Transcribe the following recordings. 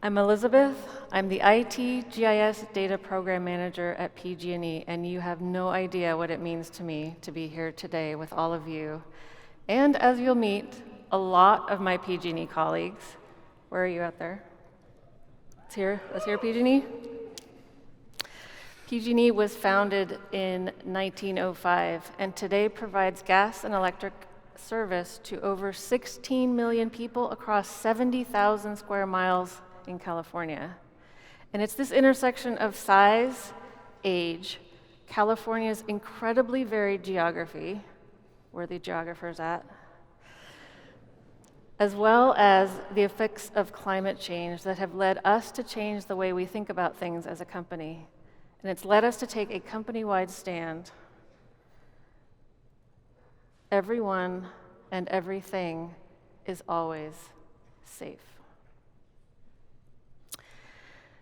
I'm Elizabeth. I'm the IT GIS Data Program Manager at PG&E, and you have no idea what it means to me to be here today with all of you. And as you'll meet, a lot of my PG&E colleagues. Where are you out there? Let's hear PG&E. PG&E was founded in 1905 and today provides gas and electric service to over 16 million people across 70,000 square miles in California. And it's this intersection of size, age, California's incredibly varied geography, where the geographers at, as well as the effects of climate change that have led us to change the way we think about things as a company. And it's led us to take a company-wide stand. Everyone and everything is always safe.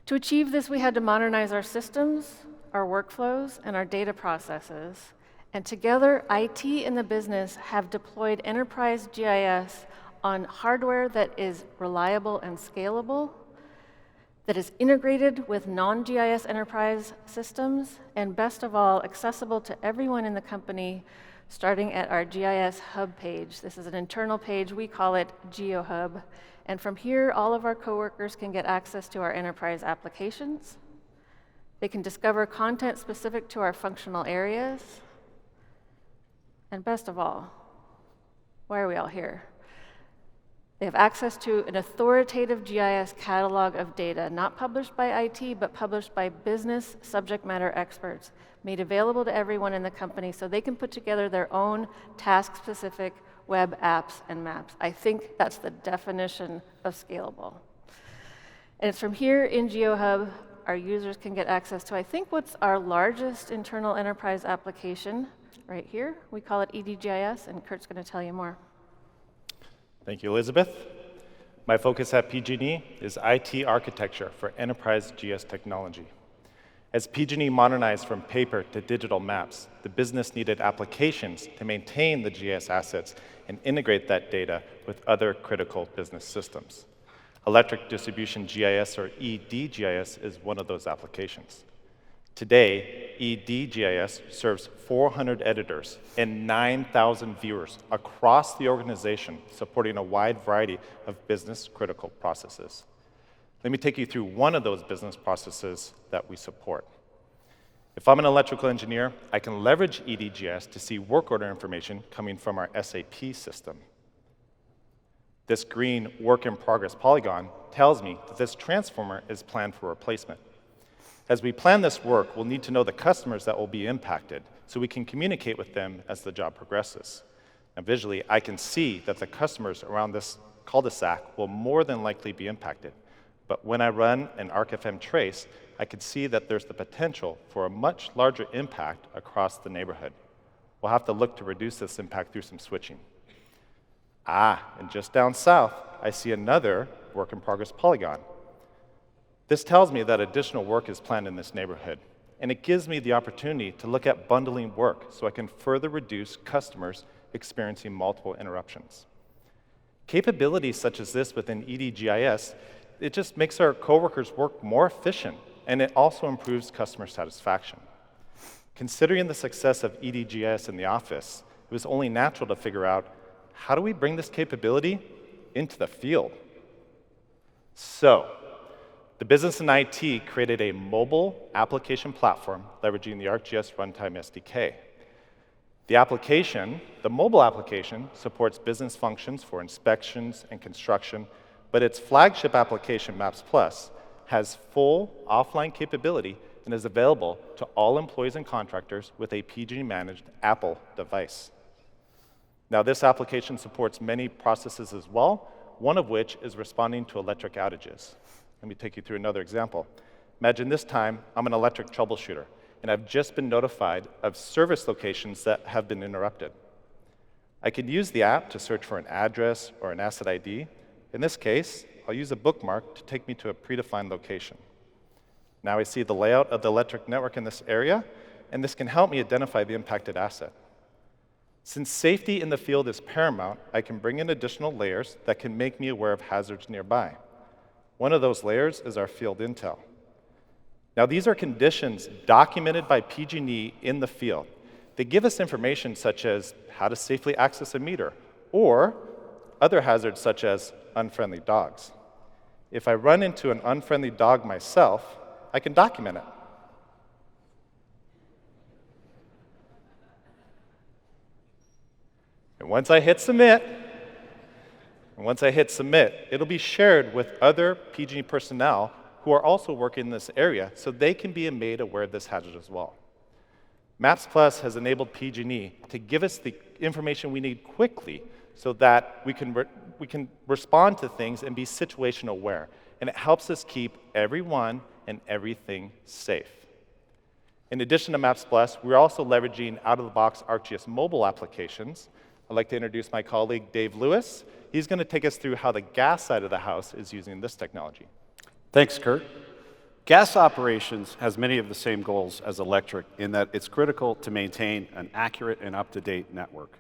To achieve this, we had to modernize our systems, our workflows, and our data processes. And together, IT and the business have deployed enterprise GIS on hardware that is reliable and scalable, that is integrated with non-GIS enterprise systems, and best of all, accessible to everyone in the company, starting at our GIS Hub page. This is an internal page, we call it GeoHub. And from here, all of our coworkers can get access to our enterprise applications. They can discover content specific to our functional areas. And best of all, why are we all here? They have access to an authoritative GIS catalog of data, not published by IT, but published by business subject matter experts, made available to everyone in the company so they can put together their own task-specific web apps and maps. I think that's the definition of scalable. And it's from here in GeoHub, our users can get access to, I think, what's our largest internal enterprise application right here. We call it EDGIS, and Kurt's going to tell you more. Thank you, Elizabeth. My focus at PG&E is IT architecture for enterprise GIS technology. As PG&E modernized from paper to digital maps, the business needed applications to maintain the GIS assets and integrate that data with other critical business systems. Electric Distribution GIS, or EDGIS, is one of those applications. Today, EDGIS serves 400 editors and 9,000 viewers across the organization, supporting a wide variety of business-critical processes. Let me take you through one of those business processes that we support. If I'm an electrical engineer, I can leverage EDGIS to see work order information coming from our SAP system. This green work-in-progress polygon tells me that this transformer is planned for replacement. As we plan this work, we'll need to know the customers that will be impacted so we can communicate with them as the job progresses. Now, visually, I can see that the customers around this cul-de-sac will more than likely be impacted. But when I run an ArcFM trace, I can see that there's the potential for a much larger impact across the neighborhood. We'll have to look to reduce this impact through some switching. And just down south, I see another work-in-progress polygon. This tells me that additional work is planned in this neighborhood, and it gives me the opportunity to look at bundling work so I can further reduce customers experiencing multiple interruptions. Capabilities such as this within EDGIS, it just makes our coworkers' work more efficient, and it also improves customer satisfaction. Considering the success of EDGIS in the office, it was only natural to figure out, how do we bring this capability into the field? So, the business and IT created a mobile application platform leveraging the ArcGIS Runtime SDK. The mobile application, supports business functions for inspections and construction, but its flagship application, Maps Plus, has full offline capability and is available to all employees and contractors with a PG&E-managed Apple device. Now, this application supports many processes as well, one of which is responding to electric outages. Let me take you through another example. Imagine this time I'm an electric troubleshooter, and I've just been notified of service locations that have been interrupted. I could use the app to search for an address or an asset ID. In this case, I'll use a bookmark to take me to a predefined location. Now I see the layout of the electric network in this area, and this can help me identify the impacted asset. Since safety in the field is paramount, I can bring in additional layers that can make me aware of hazards nearby. One of those layers is our field intel. Now, these are conditions documented by PG&E in the field. They give us information such as how to safely access a meter, or other hazards such as unfriendly dogs. If I run into an unfriendly dog myself, I can document it. And once I hit submit, it'll be shared with other PG&E personnel who are also working in this area, so they can be made aware of this hazard as well. Maps Plus has enabled PG&E to give us the information we need quickly so that we can respond to things and be situation aware. And it helps us keep everyone and everything safe. In addition to Maps Plus, we're also leveraging out-of-the-box ArcGIS mobile applications. I'd like to introduce my colleague, Dave Lewis. He's going to take us through how the gas side of the house is using this technology. Thanks, Kurt. Gas operations has many of the same goals as electric in that it's critical to maintain an accurate and up-to-date network.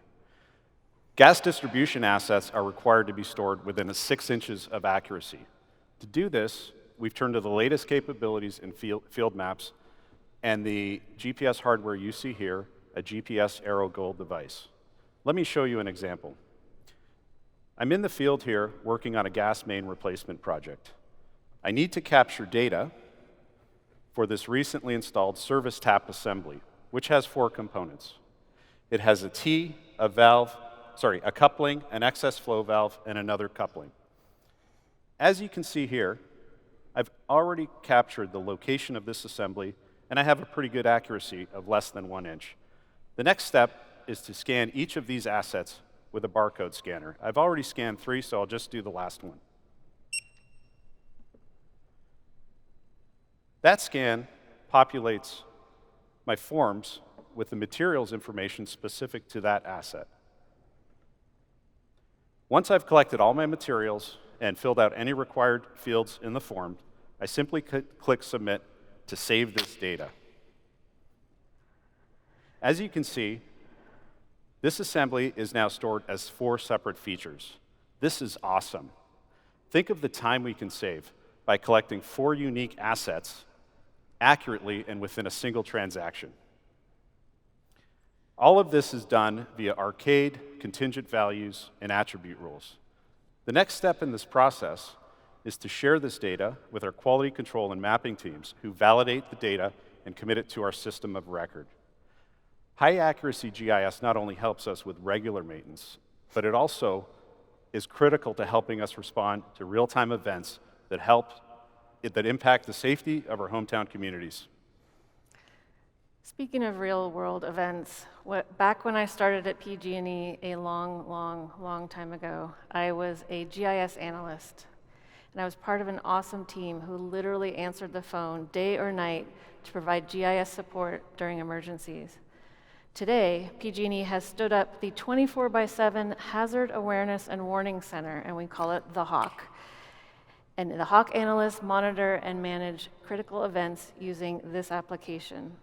Gas distribution assets are required to be stored within 6 inches of accuracy. To do this, we've turned to the latest capabilities in field maps and the GPS hardware you see here, a GPS Aero Gold device. Let me show you an example. I'm in the field here working on a gas main replacement project. I need to capture data for this recently installed service tap assembly, which has 4 components. It has a T, a coupling, an excess flow valve, and another coupling. As you can see here, I've already captured the location of this assembly, and I have a pretty good accuracy of less than 1 inch. The next step is to scan each of these assets with a barcode scanner. I've already scanned 3, so I'll just do the last one. That scan populates my forms with the materials information specific to that asset. Once I've collected all my materials and filled out any required fields in the form, I simply click Submit to save this data. As you can see, this assembly is now stored as 4 separate features. This is awesome. Think of the time we can save by collecting 4 unique assets accurately and within a single transaction. All of this is done via arcade, contingent values, and attribute rules. The next step in this process is to share this data with our quality control and mapping teams who validate the data and commit it to our system of record. High accuracy GIS not only helps us with regular maintenance, but it also is critical to helping us respond to real-time events that impact the safety of our hometown communities. Speaking of real-world events, back when I started at PG&E a long time ago, I was a GIS analyst, and I was part of an awesome team who literally answered the phone day or night to provide GIS support during emergencies. Today, PG&E has stood up the 24/7 Hazard Awareness and Warning Center, and we call it the HAWK. And the HAWK analysts monitor and manage critical events using this application.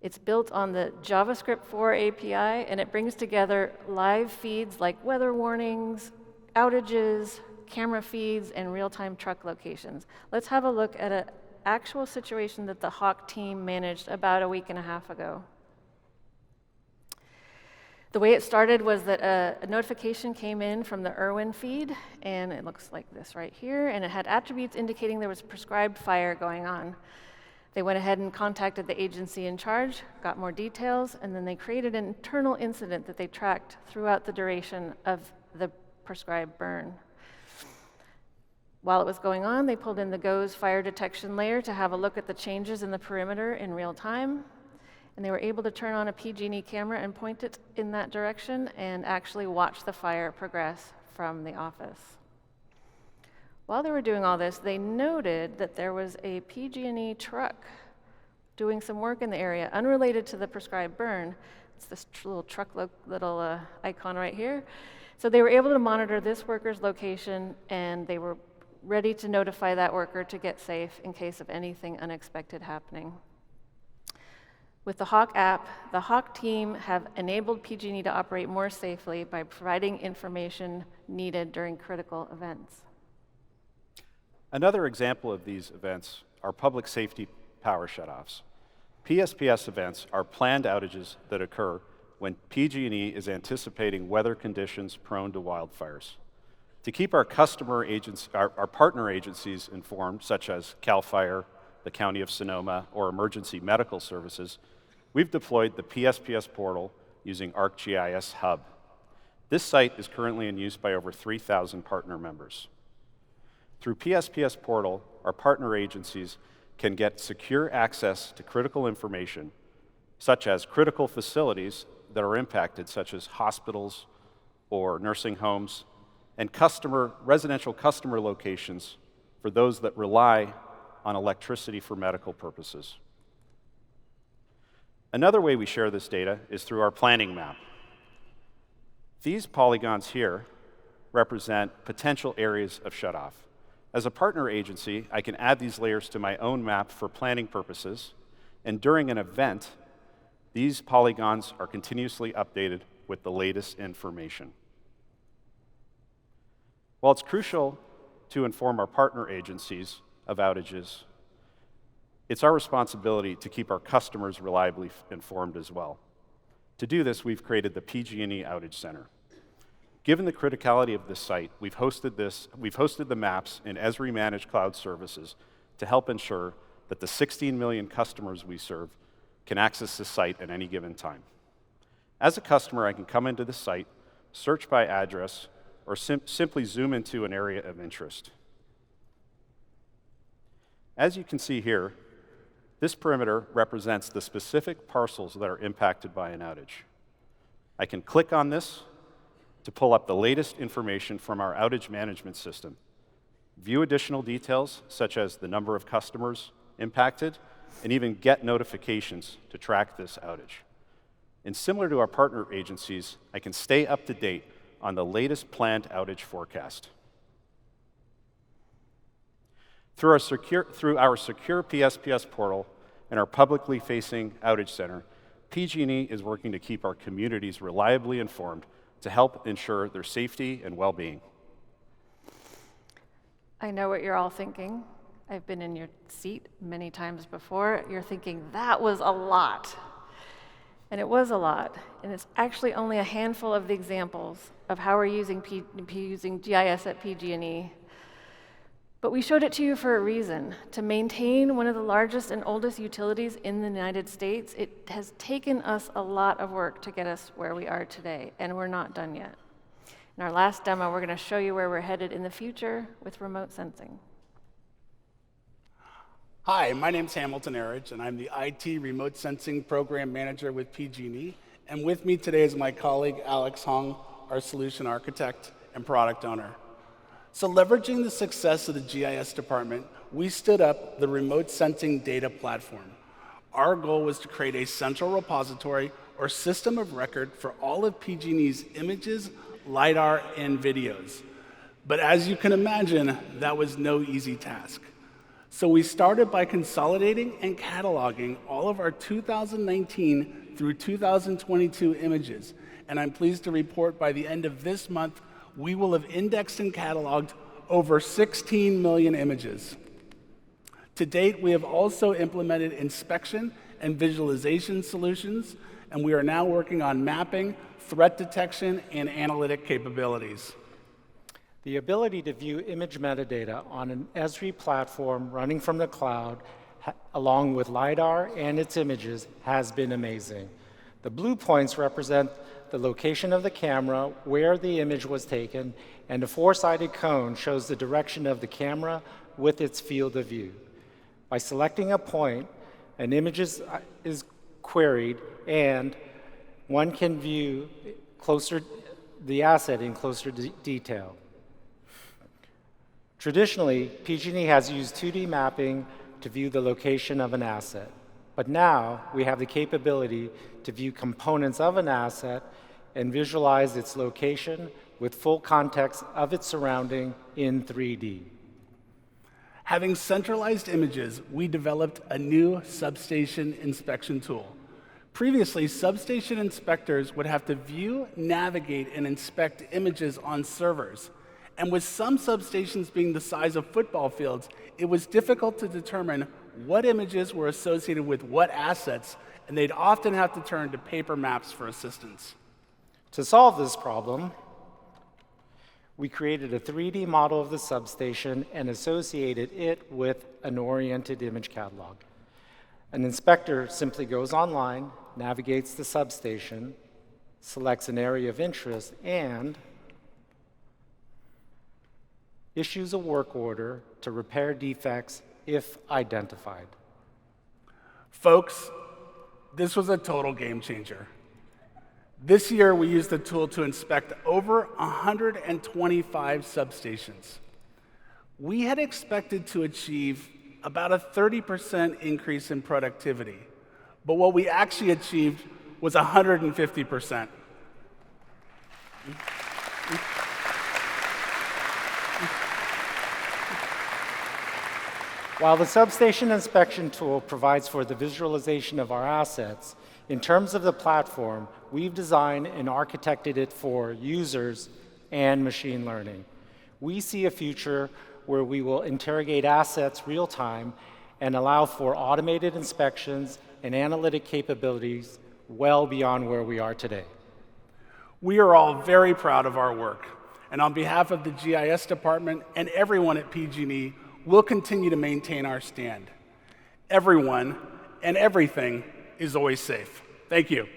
It's built on the JavaScript 4 API, and it brings together live feeds like weather warnings, outages, camera feeds, and real-time truck locations. Let's have a look at an actual situation that the HAWK team managed about a week and a half ago. The way it started was that a notification came in from the Irwin feed, and it looks like this right here, and it had attributes indicating there was a prescribed fire going on. They went ahead and contacted the agency in charge, got more details, and then they created an internal incident that they tracked throughout the duration of the prescribed burn. While it was going on, they pulled in the GOES fire detection layer to have a look at the changes in the perimeter in real time. And they were able to turn on a PG&E camera and point it in that direction and actually watch the fire progress from the office. While they were doing all this, they noted that there was a PG&E truck doing some work in the area unrelated to the prescribed burn. It's this little truck icon right here. So they were able to monitor this worker's location, and they were ready to notify that worker to get safe in case of anything unexpected happening. With the HAWK app, the HAWK team have enabled PG&E to operate more safely by providing information needed during critical events. Another example of these events are public safety power shutoffs. PSPS events are planned outages that occur when PG&E is anticipating weather conditions prone to wildfires. To keep our partner agencies informed, such as CAL FIRE, the County of Sonoma, or Emergency Medical Services, we've deployed the PSPS portal using ArcGIS Hub. This site is currently in use by over 3,000 partner members. Through PSPS portal, our partner agencies can get secure access to critical information, such as critical facilities that are impacted, such as hospitals or nursing homes, and residential customer locations for those that rely on electricity for medical purposes. Another way we share this data is through our planning map. These polygons here represent potential areas of shutoff. As a partner agency, I can add these layers to my own map for planning purposes, and during an event, these polygons are continuously updated with the latest information. While it's crucial to inform our partner agencies of outages, it's our responsibility to keep our customers reliably informed as well. To do this, we've created the PG&E Outage Center. Given the criticality of this site, we've hosted the maps in Esri Managed Cloud Services to help ensure that the 16 million customers we serve can access this site at any given time. As a customer, I can come into the site, search by address, or simply zoom into an area of interest. As you can see here, this perimeter represents the specific parcels that are impacted by an outage. I can click on this to pull up the latest information from our outage management system, view additional details such as the number of customers impacted, and even get notifications to track this outage. And similar to our partner agencies, I can stay up to date on the latest planned outage forecast. Through our secure PSPS portal and our publicly facing outage center, PG&E is working to keep our communities reliably informed to help ensure their safety and well-being. I know what you're all thinking. I've been in your seat many times before. You're thinking, that was a lot. And it was a lot. And it's actually only a handful of the examples of how we're using GIS at PG&E. But we showed it to you for a reason. To maintain one of the largest and oldest utilities in the United States, it has taken us a lot of work to get us where we are today, and we're not done yet. In our last demo, we're going to show you where we're headed in the future with remote sensing. Hi, my name's Hamilton Erridge, and I'm the IT Remote Sensing Program Manager with PG&E. And with me today is my colleague, Alex Hong, our Solution Architect and Product Owner. So leveraging the success of the GIS department, we stood up the Remote Sensing Data Platform. Our goal was to create a central repository or system of record for all of PG&E's images, LiDAR, and videos. But as you can imagine, that was no easy task. So we started by consolidating and cataloging all of our 2019 through 2022 images. And I'm pleased to report by the end of this month, we will have indexed and cataloged over 16 million images. To date, we have also implemented inspection and visualization solutions, and we are now working on mapping, threat detection, and analytic capabilities. The ability to view image metadata on an Esri platform running from the cloud, along with LiDAR and its images, has been amazing. The blue points represent the location of the camera, where the image was taken, and a four-sided cone shows the direction of the camera with its field of view. By selecting a point, an image is queried, and one can view the asset in closer detail. Traditionally, PG&E has used 2D mapping to view the location of an asset. But now we have the capability to view components of an asset and visualize its location with full context of its surrounding in 3D. Having centralized images, we developed a new substation inspection tool. Previously, substation inspectors would have to view, navigate, and inspect images on servers. And with some substations being the size of football fields, it was difficult to determine what images were associated with what assets, and they'd often have to turn to paper maps for assistance. To solve this problem, we created a 3D model of the substation and associated it with an oriented image catalog. An inspector simply goes online, navigates the substation, selects an area of interest, and issues a work order to repair defects if identified. Folks, this was a total game changer. This year, we used the tool to inspect over 125 substations. We had expected to achieve about a 30% increase in productivity, but what we actually achieved was 150%. While the substation inspection tool provides for the visualization of our assets, in terms of the platform, we've designed and architected it for users and machine learning. We see a future where we will interrogate assets real time and allow for automated inspections and analytic capabilities well beyond where we are today. We are all very proud of our work, and on behalf of the GIS department and everyone at PG&E, we'll continue to maintain our stand. Everyone and everything is always safe. Thank you.